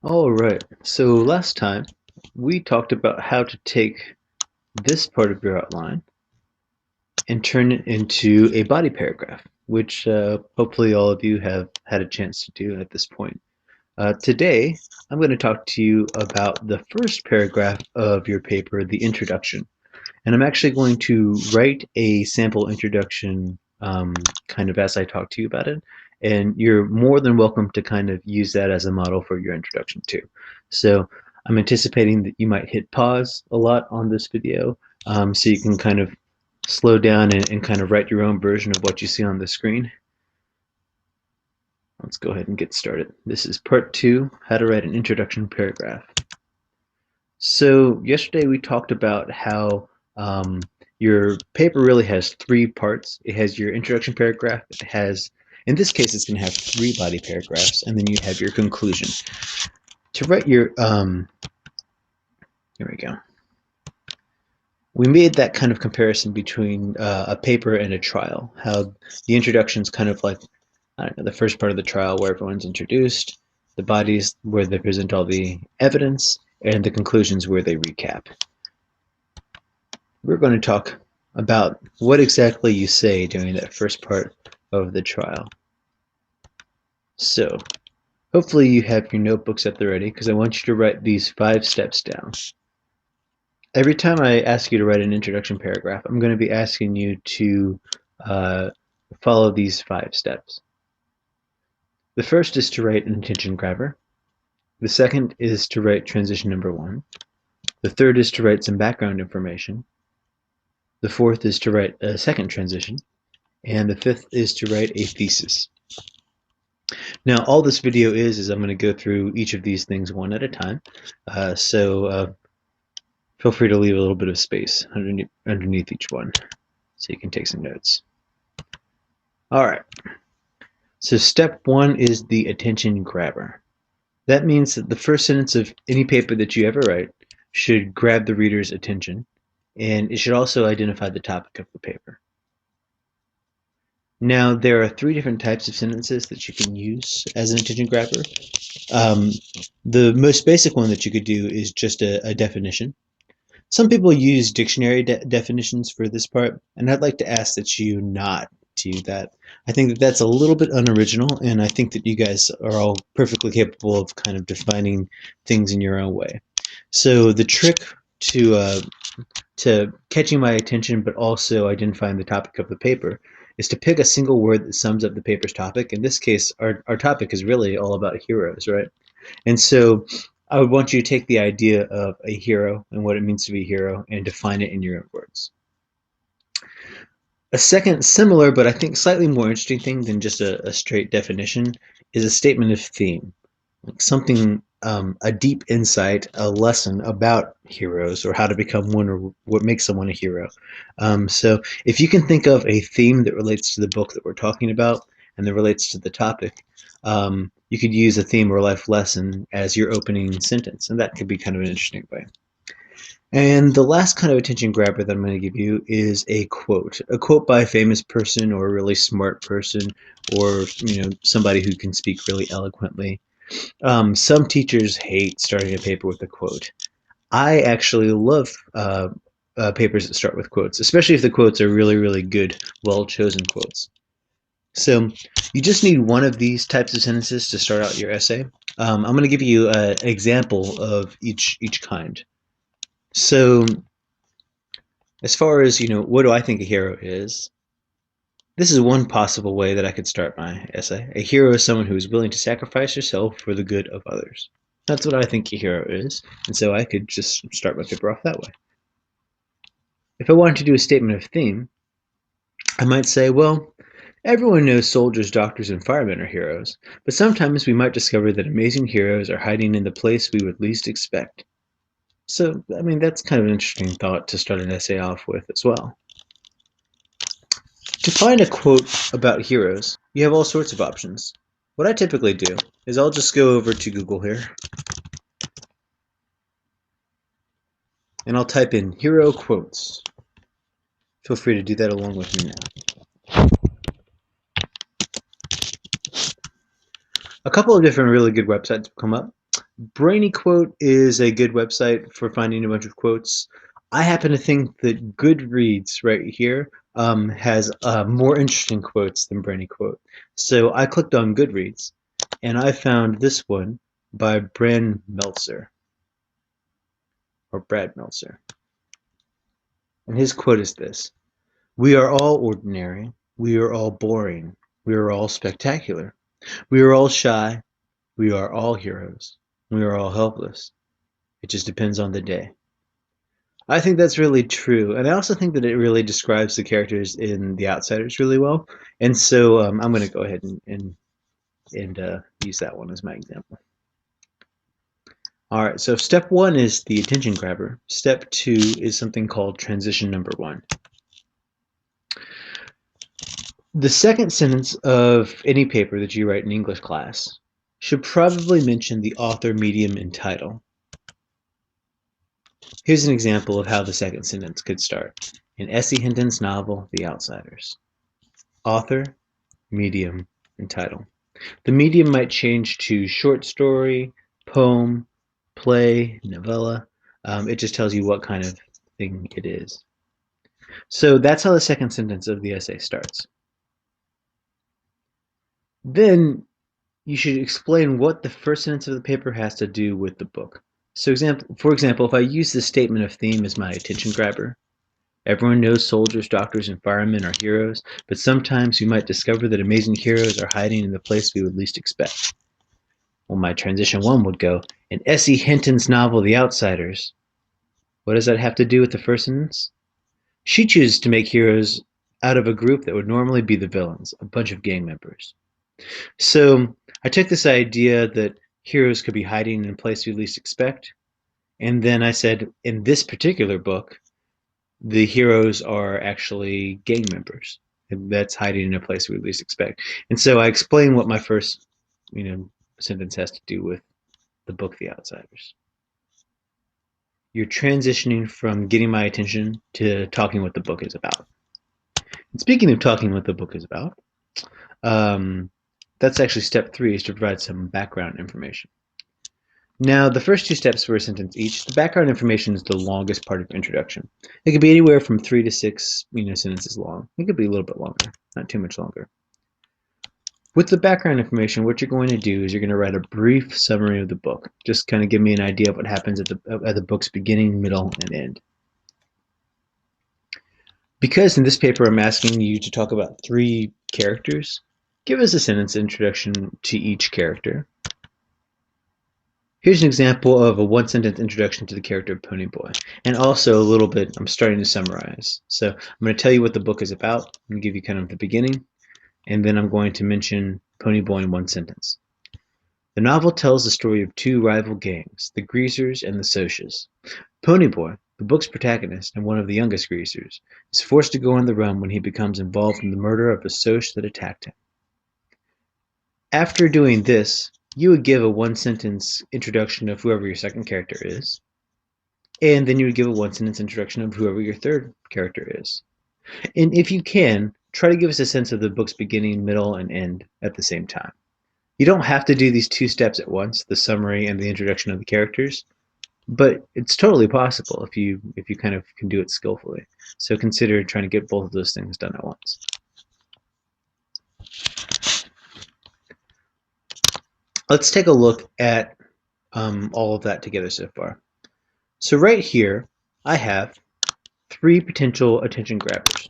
All right. So last time we talked about how to take this part of your outline and turn it into a body paragraph, which hopefully all of you have had a chance to do at this point. Today, I'm going to talk to you about the first paragraph of your paper, the introduction. And I'm actually going to write a sample introduction kind of as I talk to you about it. And you're more than welcome to kind of use that as a model for your introduction too. So I'm anticipating that you might hit pause a lot on this video so you can kind of slow down and kind of write your own version of what you see on the screen. Let's go ahead and get started. This is part 2, how to write an introduction paragraph. So yesterday we talked about how your paper really has 3 parts. It has your introduction paragraph. It has, in this case, it's going to have 3 body paragraphs, and then you have your conclusion. To write your, here we go. We made that kind of comparison between a paper and a trial. How the introduction is kind of like, I don't know, the first part of the trial where everyone's introduced, the bodies where they present all the evidence, and the conclusions where they recap. We're going to talk about what exactly you say during that first part of the trial. So, hopefully you have your notebooks at the ready because I want you to write these 5 steps down. Every time I ask you to write an introduction paragraph, I'm going to be asking you to follow these 5 steps. The first is to write an intention grabber. The second is to write transition number 1. The third is to write some background information. The fourth is to write a second transition. And the fifth is to write a thesis. Now, all this video is I'm going to go through each of these things one at a time. So feel free to leave a little bit of space underneath each one so you can take some notes. All right. So step 1 is the attention grabber. That means that the first sentence of any paper that you ever write should grab the reader's attention, and it should also identify the topic of the paper. Now, there are 3 different types of sentences that you can use as an attention grabber. The most basic one that you could do is just a definition. Some people use dictionary definitions for this part, and I'd like to ask that you not do that. I think that that's a little bit unoriginal, and I think that you guys are all perfectly capable of kind of defining things in your own way. So the trick to catching my attention but also identifying the topic of the paper is to pick a single word that sums up the paper's topic. In this case, our topic is really all about heroes, right? And so I would want you to take the idea of a hero and what it means to be a hero and define it in your own words. A second similar, but I think slightly more interesting thing than just a straight definition is a statement of theme. Like something, a deep insight, a lesson about heroes or how to become one or what makes someone a hero. So if you can think of a theme that relates to the book that we're talking about and that relates to the topic, you could use a theme or life lesson as your opening sentence, and that could be kind of an interesting way. And the last kind of attention grabber that I'm going to give you is a quote by a famous person or a really smart person or somebody who can speak really eloquently. Some teachers hate starting a paper with a quote. I actually love papers that start with quotes, especially if the quotes are really, really good, well-chosen quotes. So you just need one of these types of sentences to start out your essay. I'm going to give you an example of each kind. So as far as, what do I think a hero is? This is one possible way that I could start my essay. A hero is someone who is willing to sacrifice herself for the good of others. That's what I think a hero is, and so I could just start my paper off that way. If I wanted to do a statement of theme, I might say, well, everyone knows soldiers, doctors, and firemen are heroes, but sometimes we might discover that amazing heroes are hiding in the place we would least expect. So, I mean, that's kind of an interesting thought to start an essay off with as well. To find a quote about heroes, you have all sorts of options. What I typically do is I'll just go over to Google here, and I'll type in hero quotes. Feel free to do that along with me now. A couple of different really good websites come up. Brainy Quote is a good website for finding a bunch of quotes. I happen to think that Goodreads right here has more interesting quotes than Brainy Quote. So I clicked on Goodreads and I found this one by Brad Meltzer or Brad Meltzer. And his quote is this: "We are all ordinary. We are all boring. We are all spectacular. We are all shy. We are all heroes. We are all helpless. It just depends on the day." I think that's really true, and I also think that it really describes the characters in The Outsiders really well. And so I'm going to go ahead and use that one as my example. All right, so step one is the attention grabber. Step two is something called transition number one. The second sentence of any paper that you write in English class should probably mention the author, medium, and title. Here's an example of how the second sentence could start. In S.E. Hinton's novel, The Outsiders. Author, medium, and title. The medium might change to short story, poem, play, novella. It just tells you what kind of thing it is. So that's how the second sentence of the essay starts. Then you should explain what the first sentence of the paper has to do with the book. So for example, if I use the statement of theme as my attention grabber, everyone knows soldiers, doctors, and firemen are heroes, but sometimes we might discover that amazing heroes are hiding in the place we would least expect. Well, my transition one would go, in S.E. Hinton's novel, The Outsiders. What does that have to do with the first sentence? She chooses to make heroes out of a group that would normally be the villains, a bunch of gang members. So I took this idea that heroes could be hiding in a place we least expect, and then I said, in this particular book, the heroes are actually gang members, and that's hiding in a place we least expect. And so I explained what my first, sentence has to do with the book The Outsiders. You're transitioning from getting my attention to talking what the book is about. And speaking of talking what the book is about, that's actually step three, is to provide some background information. Now, the first two steps for a sentence each. The background information is the longest part of introduction. It could be anywhere from 3 to 6 sentences long. It could be a little bit longer, not too much longer. With the background information, what you're going to do is you're going to write a brief summary of the book. Just kind of give me an idea of what happens at the book's beginning, middle, and end. Because in this paper I'm asking you to talk about 3 characters, give us a sentence introduction to each character. Here's an example of a one-sentence introduction to the character of Ponyboy. And also a little bit, I'm starting to summarize. So I'm going to tell you what the book is about. I'm going to give you kind of the beginning, and then I'm going to mention Ponyboy in one sentence. The novel tells the story of 2 rival gangs, the Greasers and the Socias. Ponyboy, the book's protagonist and one of the youngest Greasers, is forced to go on the run when he becomes involved in the murder of a Soc that attacked him. After doing this, you would give a one-sentence introduction of whoever your second character is, and then you would give a one-sentence introduction of whoever your third character is. And if you can, try to give us a sense of the book's beginning, middle, and end at the same time. You don't have to do these 2 steps at once, the summary and the introduction of the characters, but it's totally possible if you kind of can do it skillfully. So consider trying to get both of those things done at once. Let's take a look at all of that together so far. So right here, I have 3 potential attention grabbers.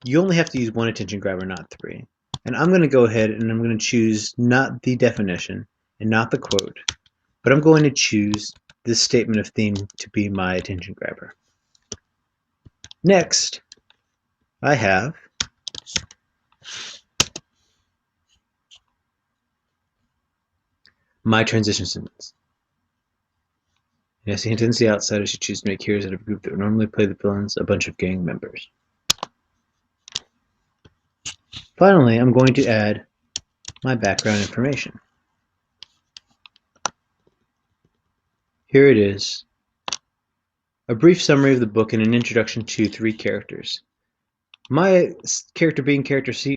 You only have to use one attention grabber, not 3. And I'm going to go ahead and I'm going to choose not the definition and not the quote, but I'm going to choose this statement of theme to be my attention grabber. Next, I have my transition sentence. Yes, Hinton's the outsider. She chooses to make heroes out of a group that would normally play the villains, a bunch of gang members. Finally, I'm going to add my background information. Here it is, a brief summary of the book and an introduction to 3 characters. My character being character C